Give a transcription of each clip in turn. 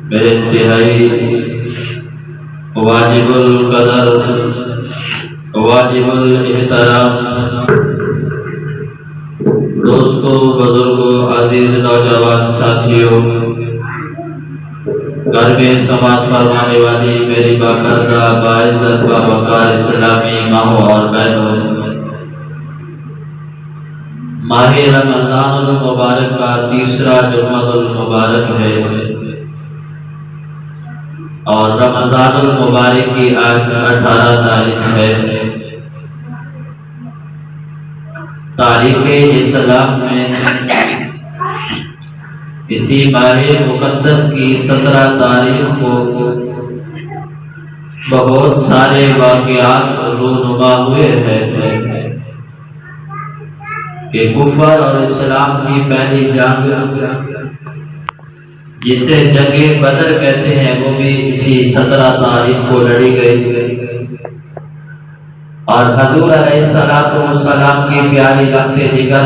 میرے انتہائی واجب القدر واجب الاحترام دوستوں، بزرگوں، عزیز نوجوان ساتھیوں، گھر میں سماعت فرمانے والی میری باقاعدہ باعزت باوقار اسلامی ماؤں اور بہنوں، ماہ رمضان المبارک کا تیسرا جمعہ المبارک ہے اور رمضان المبارک کی آج 18 تاریخ ہے۔ تاریخ اسلام میں اسی ماہ مقدس کی 17 تاریخ کو بہت سارے واقعات رونما ہوئے ہیں کہ کفر اور اسلام کی پہلی جنگ، جسے جنگ بدر کہتے ہیں، وہ بھی اسی 17 تاریخ کو لڑی گئی اور حضور علیہ السلام کی پیاری لخت جگر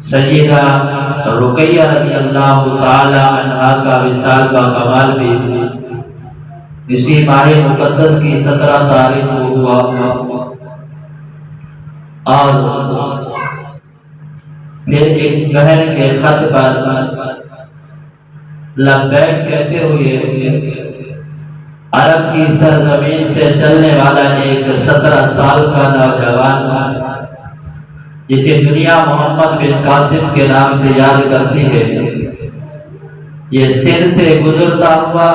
سیدہ رقیہ رضی اللہ تعالی عنہا کا وصال کا کمال بھی اسی ماہ مقدس کی 17 تاریخ کو ہوا اور پھر ایک بہن کے خط پر لبیک کہتے ہوئے عرب کی سرزمین سے چلنے والا ایک 17 سال کا نوجوان، جسے دنیا محمد بن قاسم کے نام سے یاد کرتی ہے، یہ سندھ سے گزرتا ہوا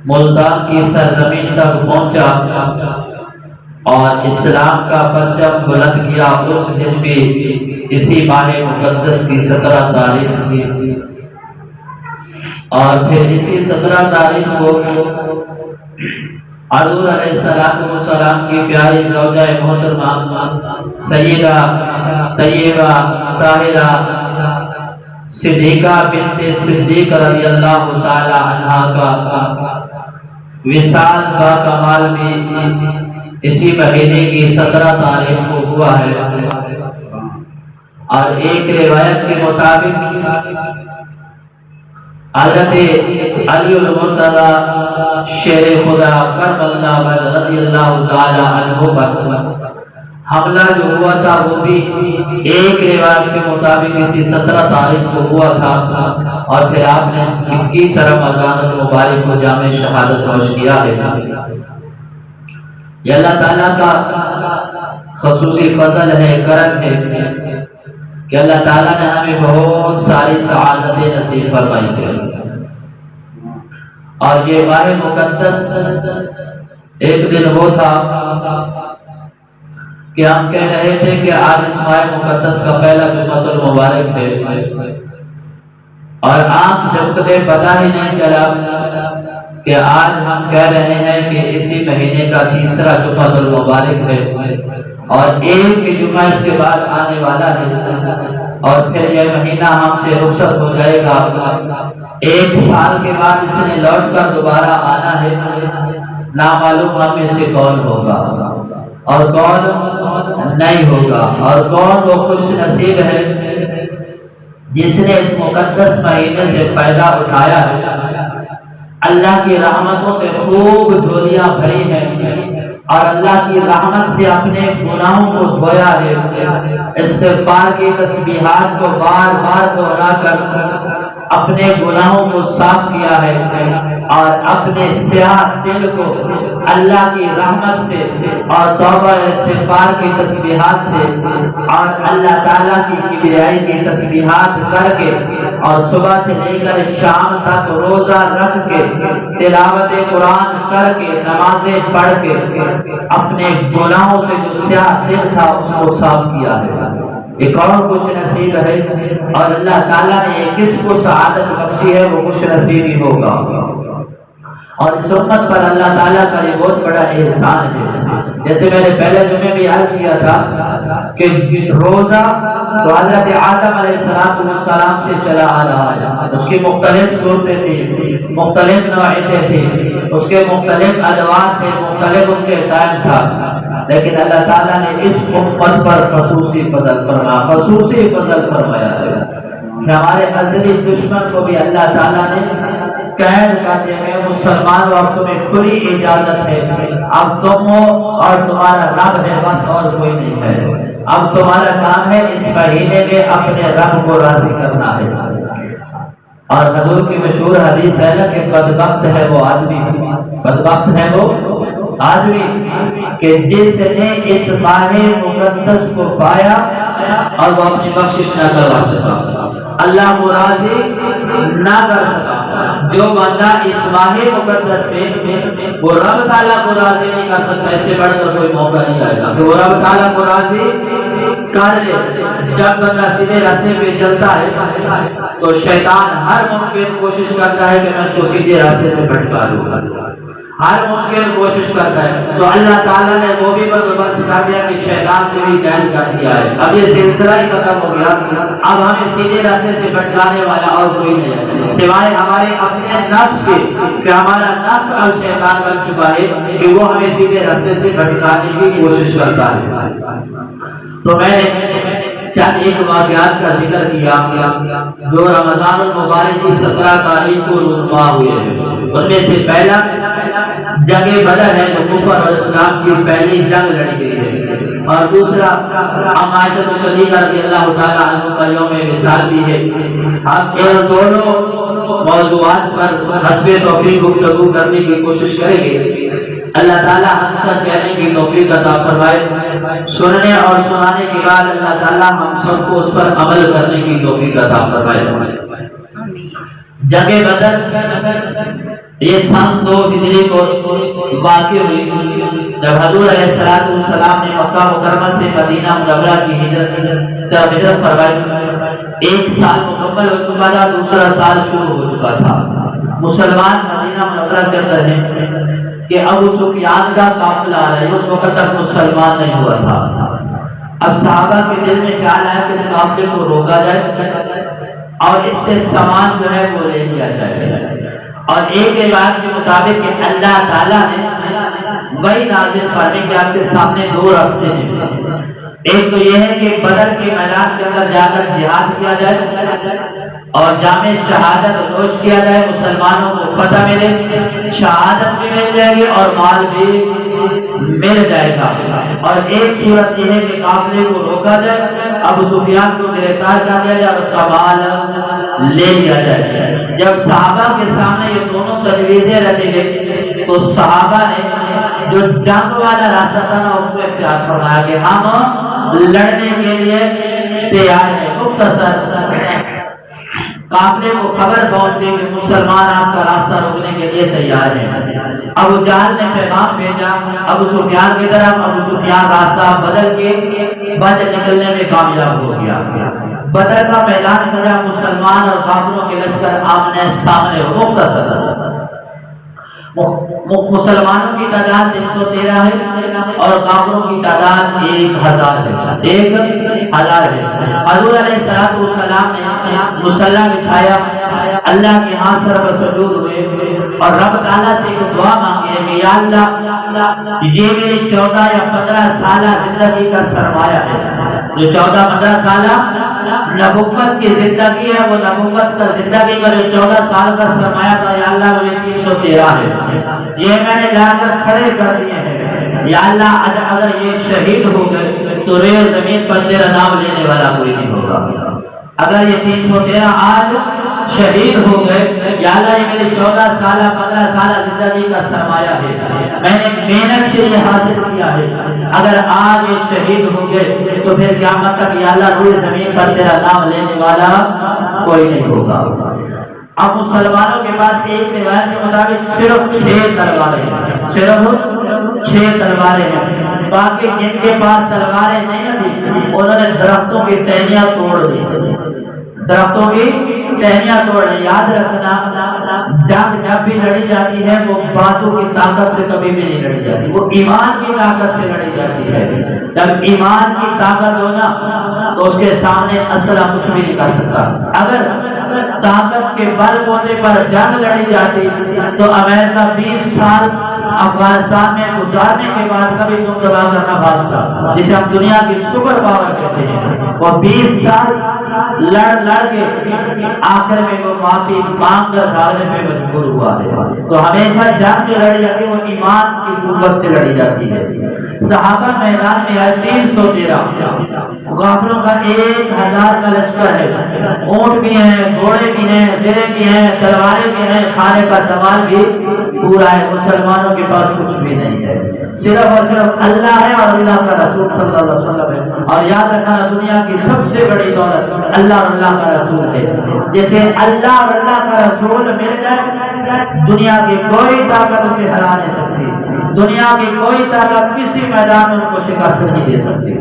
ملتان کی سرزمین تک پہنچا اور اسلام کا پرچم بلند کیا۔ اس دن بھی اسی ماہ مقدس کی 17 تاریخ تھی اور پھر اسی 17 تاریخ کو حضور علیہ السلام کی پیاری زوجہ محترمہ سیدہ طیبہ طاہرہ صدیقہ بنت صدیق رضی اللہ تعالی عنہا کا وصال کا کمال بھی اسی مہینے کی 17 تاریخ کو ہوا ہے اور ایک روایت کے مطابق حضرت علی المرتضی شیر خدا کرم اللہ وجہ رضی اللہ تعالی عنہ پر حملہ جو ہوا تھا وہ بھی ایک روایت کے مطابق اسی 17 تاریخ کو ہوا تھا اور پھر آپ نے 21 رمضان المبارک کو جامع شہادت نوش کیا ہے۔ یہ اللہ تعالیٰ کا خصوصی فضل ہے، کرم ہے کہ اللہ تعالیٰ نے ہمیں بہت ساری سعادتیں نصیب فرمائی ہے اور یہ ماہ مقدس ایک دن وہ تھا کہ ہم کہہ رہے تھے کہ آج اس ماہ مقدس کا پہلا جمعہ المبارک ہے اور آنکھ جھپکتے پتہ ہی نہیں چلا کہ آج ہم کہہ رہے ہیں کہ اسی مہینے کا تیسرا جمعہ المبارک ہے اور ایک جمعہ اس کے بعد آنے والا ہے اور پھر یہ مہینہ ہم سے رخصت ہو جائے گا۔ ایک سال کے بعد اس نے لوٹ کر دوبارہ آنا ہے، نامعلوم ہم میں سے کون ہوگا اور کون نہیں ہوگا اور کون وہ خوش نصیب ہے جس نے اس مقدس مہینے سے فائدہ اٹھایا ہے، اللہ کی رحمتوں سے خوب جھولیاں بھری ہیں اور اللہ کی رحمت سے اپنے گناہوں کو دھویا ہے، استغفار کی تسبیحات کو بار بار دہرا کر اپنے گناہوں کو صاف کیا ہے اور اپنے سیاہ دل کو اللہ کی رحمت سے اور توبہ استغفار کی تسبیحات سے اور اللہ تعالیٰ کی کبریائی کی تسبیحات کر کے اور صبح سے لے کر شام تک روزہ رکھ کے تلاوت قرآن کر کے نمازیں پڑھ کے اپنے گناہوں سے جو سیاہ دل تھا اس کو صاف کیا ہے۔ ایک اور خوش نصیب ہے اور اللہ تعالیٰ نے کس کو سعادت بخشی ہے وہ خوش نصیب ہی ہوگا اور اس امت پر اللہ تعالیٰ کا یہ بہت بڑا احسان ہے۔ جیسے میں نے پہلے جمعے بھی عرض کیا تھا کہ روزہ تو حضرت آدم علیہ السلام سے چلا آ رہا ہے، اس کی مختلف صورتیں تھیں، مختلف نوعیتیں تھیں، اس کے مختلف ادوات تھے، مختلف اس کے ٹائم تھا، لیکن اللہ تعالیٰ نے اس امت پر خصوصی فضل فرمایا ہے کہ ہمارے ازلی دشمن کو بھی اللہ تعالیٰ نے قید کر دیا کہ مسلمانوں اب تمہیں کھلی اجازت ہے، اب تم ہو اور تمہارا رب ہے، بس اور کوئی نہیں ہے۔ اب تمہارا کام ہے اس مہینے میں اپنے رب کو راضی کرنا ہے۔ اور حضور کی مشہور حدیث ہے نا کہ بدبخت ہے وہ آدمی، بدبخت ہے وہ آدمی کہ جس نے اس ماہ مقدس کو پایا اور وہ اپنی بخشش نہ کروا سکا، اللہ کو راضی نہ کر سکا۔ جو بندہ اس ماہ مقدس میں وہ رب تعالیٰ کو راضی نہیں کر سکتا، اس سے بڑھ کر کوئی موقع نہیں آئے گا کہ وہ رب تعالیٰ کو راضی کر لے۔ جب بندہ سیدھے راستے پہ چلتا ہے تو شیطان ہر ممکن کوشش کرتا ہے کہ میں اس کو سیدھے راستے سے بھٹکا دوں، ہر ممکن کوشش کرتا ہے۔ تو اللہ تعالیٰ نے وہ بھی بندوبست کر دیا کہ شیطان کو بھی قید کر دیا ہے۔ اب یہ سلسلہ ہی ختم ہو گیا، اب ہمیں سیدھے راستے سے بھٹکانے والا اور کوئی نہیں ہے سوائے ہمارے اپنے نفس کے، کہ ہمارا نفس اب شیطان بن چکا ہے کہ وہ ہمیں سیدھے راستے سے بھٹکانے کی کوشش کرتا ہے۔ تو میں چند ایک واقعات کا ذکر کیا جو رمضان المبارک کی 17 تاریخ کو رونما ہوئے ہیں۔ ان میں سے پہلا جنگ بدر ہے جو کفر اور اسلام کی پہلی جنگ لڑی گئی ہے، اور دوسرا عائشہ صدیقہ رضی اللہ تعالیٰ عنہ کا یوم وصال بھی ہے۔ ہم ان دونوں موضوعات پر حسب توفیق گفتگو کرنے کی کوشش کریں گے۔ اللہ تعالیٰ ہم سب کہنے کی توفیق عطا فرمائے، سننے اور سنانے کے بعد اللہ تعالیٰ ہم سب کو اس پر عمل کرنے کی توفیق عطا فرمائے۔ جنگ بدر یہ سن 2 ہجری کو واقع ہوئی جب حضور علیہ السلام نے مکہ مکرمہ سے مدینہ منورہ کی ہجرت فرمائی۔ 1 سال مکمل ہو چکا تھا، دوسرا سال شروع ہو چکا تھا۔ مسلمان مدینہ منورہ کے اندر ہیں کہ ابو سفیان کا قافلہ آ رہا ہے، اس وقت تک مسلمان نہیں ہوا تھا۔ اب صحابہ کے دل میں خیال آیا کہ اس قافلے کو روکا جائے اور اس سے سامان جو ہے وہ لے لیا جائے۔ اور ایک روایت کے مطابق کہ اللہ تعالیٰ نے وہی نازل فرمائی کہ آپ کے سامنے 2 راستے ہیں۔ ایک تو یہ ہے کہ بدر کے میدان کے اندر جا کر جہاد کیا جائے اور جامع شہادت نوش کیا جائے، مسلمانوں کو فتح ملے، شہادت بھی مل جائے گی اور مال بھی مل جائے گا۔ اور ایک صورت یہ ہے کہ قافلے کو روکا جائے، ابو سفیان کو گرفتار کر دیا جائے اور اس کا مال لے لیا جائے۔ جب صحابہ کے سامنے یہ دونوں تجویزیں رکھی گئی تو صحابہ نے جو جنگ والا راستہ تھا نا اس کو اختیار فرمایا کہ ہم لڑنے کے لیے تیار ہیں۔ مختصر قافلے کو خبر پہنچ گئی کہ مسلمان آپ کا راستہ روکنے کے لیے تیار ہیں۔ ابو جہل نے پیغام بھیجا ابو سفیان کی طرف، ابو سفیان راستہ بدل کے بچ نکلنے میں کامیاب ہو گیا۔ بدر کا میدان سجا، مسلمان اور کافروں کے لشکر آمنے سامنے۔ مختصر مسلمانوں کی تعداد 313 ہے اور کافروں کی تعداد 1000 ہے، 1000 ہے۔ حضور علیہ السلام نے مصلی بچھایا، اللہ کے ہاں سر پر سجود ہوئے اور رب تعالیٰ سے ایک دعا مانگی ہے کہ یا اللہ یہ میری 14 یا 15 سالہ زندگی کا سرمایہ ہے۔ جو 14-15 سالہ نبوت کی زندگی ہے، وہ نبوت کا زندگی کا جو 14 سال کا سرمایہ تھا، یا اللہ مجھے 313 ہے، یہ میں نے لا کر کھڑے کر دیے ہیں۔ یا اللہ اگر یہ شہید ہو گئے تو روئے زمین پر تیرا نام لینے والا کوئی نہیں ہوگا۔ اگر یہ 313 آج شہید ہو گئے، یا اللہ یہ میری 14 سالہ 15 سالہ زندگی کا سرمایہ ہے، میں نے محنت سے یہ حاصل کیا ہے، اگر آج یہ شہید ہو گئے تو پھر قیامت تک یا اللہ روئے زمین پر تیرا نام لینے والا کوئی نہیں ہوگا۔ اب مسلمانوں کے پاس ایک روایت کے مطابق صرف 6 تلواریں ہیں، صرف 6 تلواریں ہیں، باقی جن کے پاس تلواریں نہیں تھی انہوں نے درختوں کی ٹہنیاں توڑ دی، درختوں کی ٹہنیاں توڑ دی۔ یاد رکھنا جنگ جب بھی لڑی جاتی ہے وہ باتوں کی طاقت سے کبھی بھی نہیں لڑی جاتی، وہ ایمان کی طاقت سے لڑی جاتی ہے۔ جب ایمان کی طاقت ہو نا تو اس کے سامنے اسلحہ کچھ بھی نہیں کر سکتا۔ اگر طاقت کے بل بوتے پر جنگ لڑی جاتی تو امریکہ 20 سال افغانستان میں گزارنے کے بعد کبھی تم دبا کر نہ بھاگتا، جسے ہم دنیا کی سپر پاور کہتے ہیں، وہ 20 سال لڑ کے آخر میں وہ معافی مانگ کر بھاگنے پہ مجبور ہوا ہے۔ تو ہمیشہ جنگ جو لڑی جاتی ہے وہ ایمان کی قوت سے لڑی جاتی ہے۔ صحابہ میدان میں آئے 313، غافلوں کا 1000 کا لشکر ہے، اونٹ بھی ہیں، گھوڑے بھی ہیں، زرے بھی ہیں، تلواریں بھی ہیں، کھانے کا سامان بھی پورا ہے، مسلمانوں کے پاس کچھ بھی نہیں ہے، صرف اور صرف اللہ ہے اور اللہ کا رسول صلی اللہ علیہ وسلم ہے۔ اور یاد رکھنا دنیا کی سب سے بڑی دولت اللہ اور اللہ کا رسول ہے۔ جیسے اللہ اور اللہ کا رسول مل جائے دنیا کی کوئی طاقت اسے ہرا نہیں سکتی، دنیا کی کوئی طاقت کسی میدان میں ان کو شکست نہیں دے سکتی۔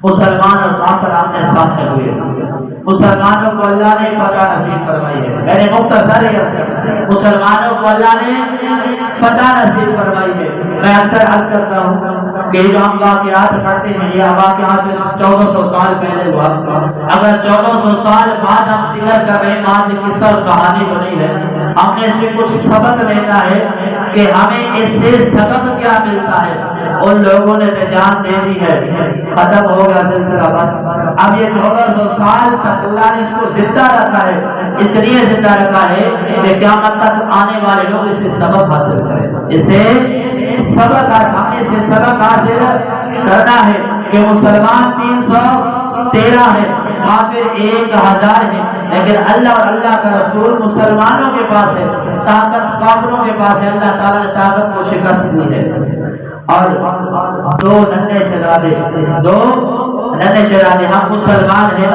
مسلمان اور کافر آمنے سامنے ہوئے، مسلمانوں کو اللہ نے فتح نصیب فرمائی ہے۔ میں نے مختصر مسلمانوں کو اللہ نے فتح نصیب فرمائی ہے۔ میں اکثر عرض کرتا ہوں کہ جو ہم واقعات پڑھتے ہیں یہ واقعات سے 1400 سال پہلے ہوا، اگر 1400 سال بعد ہم سیر کر رہے ہیں، آج قصہ اور کہانی تو نہیں ہے، ہم نے سے کچھ سبق لینا ہے کہ ہمیں اس سے سبق کیا ملتا ہے۔ ان لوگوں نے جان دے دی ہے، ختم ہو گیا سلسلہ بس۔ اب یہ 1400 سال تک اللہ نے اس کو زندہ رکھا ہے، اس لیے زندہ رکھا ہے کہ قیامت تک آنے والے لوگ اس سے سبق حاصل کریں، اسے سبق ہمیں سے سبق حاصل کرنا ہے کہ مسلمان 313 ہے، کافر 1000 ہے، لیکن اللہ اور اللہ کا رسول مسلمانوں کے پاس ہے، طاقت کافروں کے پاس ہے۔ اللہ تعالیٰ نے طاقت کو شکست دی ہے۔ اور دو ننھے شہزادے ہم مسلمان ہیں،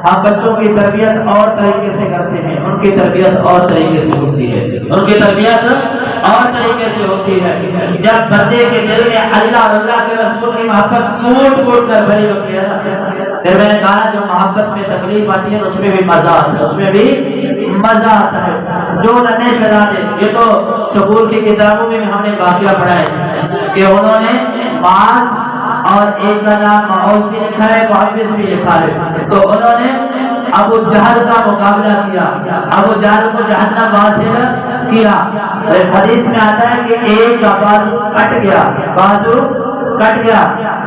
ہم بچوں کی تربیت اور طریقے سے کرتے ہیں، ان کی تربیت اور طریقے سے ہوتی ہے، ان کی تربیت اور طریقے سے ہوتی ہے۔ جب بندے کے دل میں اللہ اور اللہ کے رسول کی محبت کوٹ کوٹ کر بھری ہوتی ہے نا، پھر میں نے کہا جو محبت میں تکلیف آتی ہے اس میں بھی مزہ آتا ہے، اس میں بھی مزہ آتا ہے۔ جو ننھے شہزادے، یہ تو سکول کی کتابوں میں ہم نے واقعہ پڑھا ہے کہ انہوں نے معاذ اور ایک کا نام معوذ بھی لکھا ہے، معوذ بھی لکھا ہے، تو انہوں نے ابو جہل کا مقابلہ کیا، ابو جہل کو جہنم حاصل کیا۔ حدیث میں آتا ہے کہ ایک کا بازو کٹ گیا، بازو کٹ گیا،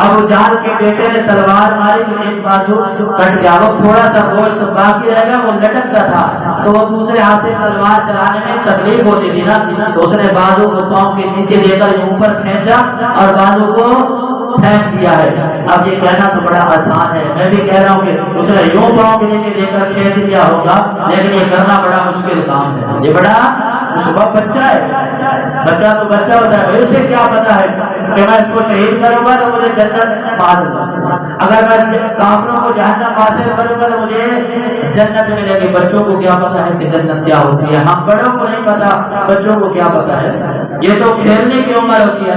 ابو جہل کے بیٹے نے تلوار ماری تو ایک بازو کٹ گیا، وہ تھوڑا سا گوشت باقی رہ گیا، وہ لٹکتا تھا، تو وہ دوسرے ہاتھ سے تلوار چلانے میں تکلیف ہوتی تھی نا، تو اس نے بازو کو پاؤں کے نیچے لے کر اوپر کھینچا اور بازو کو پھینک دیا ہے۔ اب یہ کہنا تو بڑا آسان ہے، میں بھی کہہ رہا ہوں کہ اس نے یوں پاؤں کے نیچے لے کر کھینچ دیا ہوگا، لیکن یہ کرنا بڑا مشکل کام ہے، یہ بڑا بچہ ہے، بچہ تو بچہ ہوتا ہے، اسے کیا پتا ہے کہ میں اس کو شہید کروں گا تو مجھے جنت پا دوں گا، اگر میں کافروں کو جہنم حاصل کروں گا تو مجھے جنت ملے گی۔ بچوں کو کیا پتا ہے کہ جنت کیا ہوتی ہے، ہم بڑوں کو نہیں پتا، بچوں کو کیا پتا ہے، یہ تو کھیلنے کی عمر ہوتی ہے،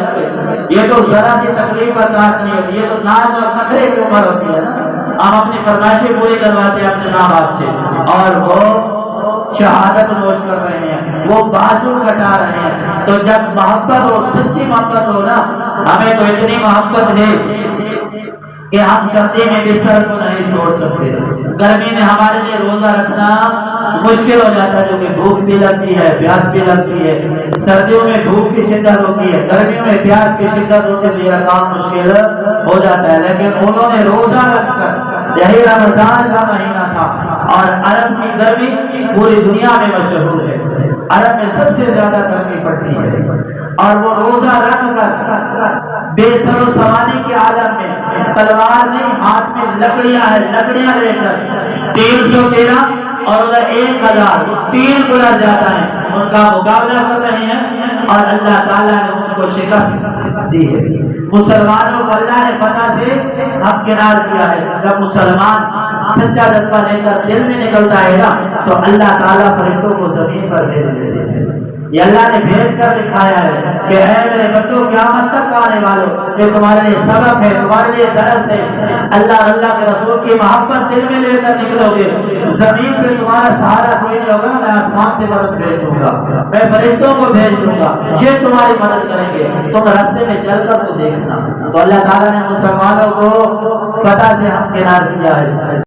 یہ تو ذرا سی تکلیف برداشت نہیں ہوتی، یہ تو ناز اور نخرے کی عمر ہوتی ہے نا، ہم اپنی فرمائشیں پوری کرواتے ہیں اپنے ماں باپ سے، اور وہ شہادت نوش کر رہے ہیں، وہ بازو کٹا رہے ہیں۔ تو جب محبت ہو، سچی محبت ہو نا، ہمیں تو اتنی محبت ہے کہ ہم سردی میں بستر کو نہیں چھوڑ سکتے، گرمی میں ہمارے لیے روزہ رکھنا مشکل ہو جاتا ہے، جو کہ بھوک بھی لگتی ہے، پیاس بھی لگتی ہے، سردیوں میں بھوک کی شدت ہوتی ہے، گرمیوں میں پیاس کی شدت ہوتی ہے، میرا کام مشکل ہو جاتا ہے، لیکن انہوں نے روزہ رکھ کر، یہی رمضان کا مہینہ تھا، اور عرب کی گرمی پوری دنیا میں مشہور ہے، عرب میں سب سے زیادہ گرمی پڑتی ہے، اور وہ روزہ رکھ کر بے سر و سواری کے عالم میں تلوار نہیں، ہاتھ میں لکڑیاں ہیں، لکڑیاں لے کر 313 اور ادھر 1000، وہ 3 گنا زیادہ ہیں، ان کا مقابلہ کر رہے ہیں، اور اللہ تعالیٰ نے ان کو شکست دی ہے۔ مسلمانوں کو اللہ نے فتح سے ہمکنار کیا ہے۔ جب مسلمان سچا جذبہ لے کر دل میں نکلتا ہے نا، تو اللہ تعالیٰ فرشتوں کو زمین پر بھیج دیتے ہیں۔ یہ اللہ نے بھیج کر دکھایا ہے کہ اے میرے بندو، قیامت تک آنے والوں، یہ تمہارے لیے سبق ہے، تمہارے لیے درس ہے۔ اللہ اللہ کے رسول کی محبت دل میں لے کر نکلو گے، زمین پہ تمہارا سہارا کوئی نہیں ہوگا، میں آسمان سے مدد بھیج دوں گا، میں فرشتوں کو بھیج دوں گا، یہ تمہاری مدد کریں گے، تم راستے میں چل کر تو دیکھنا۔ تو اللہ تعالیٰ نے مسلمانوں کو فتح سے ہمکنار کیا ہے۔